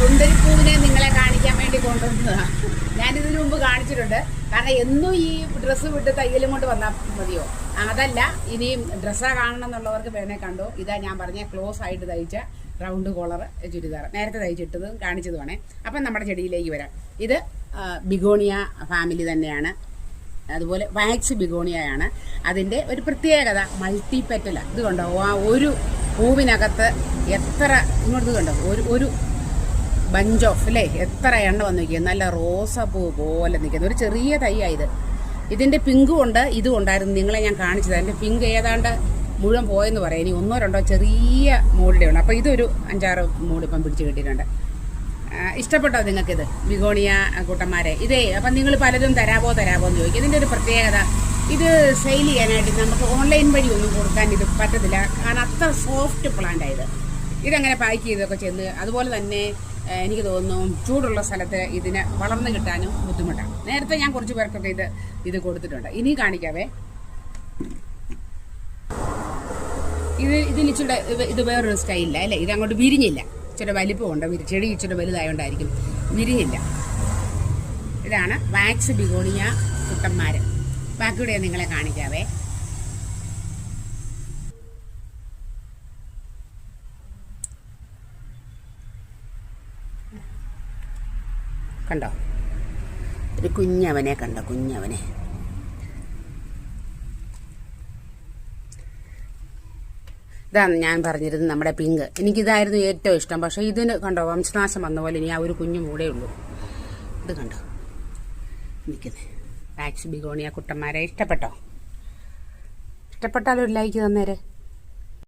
സുന്ദരിപ്പൂവിനെ നിങ്ങളെ കാണിക്കാൻ വേണ്ടി കൊണ്ടുവന്നതാണ്. ഞാനിതിനു മുമ്പ് കാണിച്ചിട്ടുണ്ട്. കാരണം എന്നും ഈ ഡ്രസ്സ് വിട്ട് തയ്യലും കൊണ്ട് വന്നാൽ മതിയോ? അതല്ല, ഇനിയും ഡ്രസ്സാ കാണണം എന്നുള്ളവർക്ക് വേണേ കണ്ടോ. ഇതാ ഞാൻ പറഞ്ഞ ക്ലോസ് ആയിട്ട് തയ്ച്ച റൗണ്ട് കോളർ ചുരിദാർ, നേരത്തെ തയ്ച്ചിട്ടതും കാണിച്ചത് വേണേ. അപ്പം നമ്മുടെ ചെടിയിലേക്ക് വരാം. ഇത് ബിഗോണിയ ഫാമിലി തന്നെയാണ്. അതുപോലെ വാക്സ് ബിഗോണിയയാണ്. അതിൻ്റെ ഒരു പ്രത്യേകത മൾട്ടി പെറ്റലാണ്. ഇത് കണ്ടോ, ആ ഒരു പൂവിനകത്ത് എത്ര ഇങ്ങോട്ട് കണ്ടോ, ഒരു ബഞ്ച് ഓഫ് അല്ലേ, എത്ര എണ്ണ വന്ന് നിൽക്കുക. നല്ല റോസപ്പൂ പോലെ നിൽക്കുന്നത് ഒരു ചെറിയ തൈയായത്. ഇതിൻ്റെ പിങ്കും ഉണ്ട്, ഇതും ഉണ്ടായിരുന്നു. നിങ്ങളെ ഞാൻ കാണിച്ചത്. അതിൻ്റെ പിങ്ക് ഏതാണ്ട് മുഴുവൻ പോയെന്ന് പറയാം. ഇനി ഒന്നോ രണ്ടോ ചെറിയ മൂടിൻ്റെ ഉണ്ട്. അപ്പോൾ ഇതൊരു 5-6 മൂട് ഇപ്പം പിടിച്ച് കിട്ടിയിട്ടുണ്ട്. ഇഷ്ടപ്പെട്ടോ നിങ്ങൾക്കിത് ബിഗോണിയ കൂട്ടന്മാരെ? ഇതേ അപ്പം നിങ്ങൾ പലരും തരാമോ എന്ന് ചോദിക്കും. ഇതിൻ്റെ ഒരു പ്രത്യേകത, ഇത് സെയിൽ ചെയ്യാനായിട്ട് നമുക്ക് ഓൺലൈൻ വഴി ഒന്നും കൊടുക്കാൻ ഇത് പറ്റത്തില്ല. കാരണം അത്ര സോഫ്റ്റ് പ്ലാന്റ് ആയത്. ഇതങ്ങനെ പാക്ക് ചെയ്തൊക്കെ ചെന്ന്, അതുപോലെ തന്നെ എനിക്ക് തോന്നുന്നു ചൂടുള്ള സ്ഥലത്ത് ഇതിന് വളർന്നു കിട്ടാനും ബുദ്ധിമുട്ടാണ്. നേരത്തെ ഞാൻ കുറച്ച് പേർക്കൊക്കെ ഇത് കൊടുത്തിട്ടുണ്ട്. ഇനി കാണിക്കാവേ. ഇതിനിച്ചിടെ ഇത് വേറൊരു സ്റ്റൈലില്ല അല്ലേ, ഇത് അങ്ങോട്ട് വിരിഞ്ഞില്ല. ഇച്ചിരി വലിപ്പമുണ്ട്, ചെടി ഇച്ചിരി വലുതായോണ്ടായിരിക്കും വിരിഞ്ഞില്ല. ഇതാണ് വാക്സ് ബിഗോണിയ കുട്ടന്മാർ. ബാക്കിയുടെ നിങ്ങളെ കാണിക്കാവേ. കണ്ടോ, ഒരു കുഞ്ഞവനെ കണ്ടോ, കുഞ്ഞവനെ. ഇതാണ് ഞാൻ പറഞ്ഞിരുന്നത് നമ്മുടെ പിങ്ക്. എനിക്കിതായിരുന്നു ഏറ്റവും ഇഷ്ടം. പക്ഷേ ഇതിന് കണ്ടോ വംശനാശം വന്ന പോലെ ഇനി ആ ഒരു കുഞ്ഞു മൂടേ ഉള്ളൂ. ഇത് കണ്ടോ നിൽക്കുന്നത്. വാക്സ് ബിഗോണിയ കുട്ടന്മാരെ ഇഷ്ടപ്പെട്ടോ? ഇഷ്ടപ്പെട്ടാലൊരു ലൈക്ക് തന്നേരെ.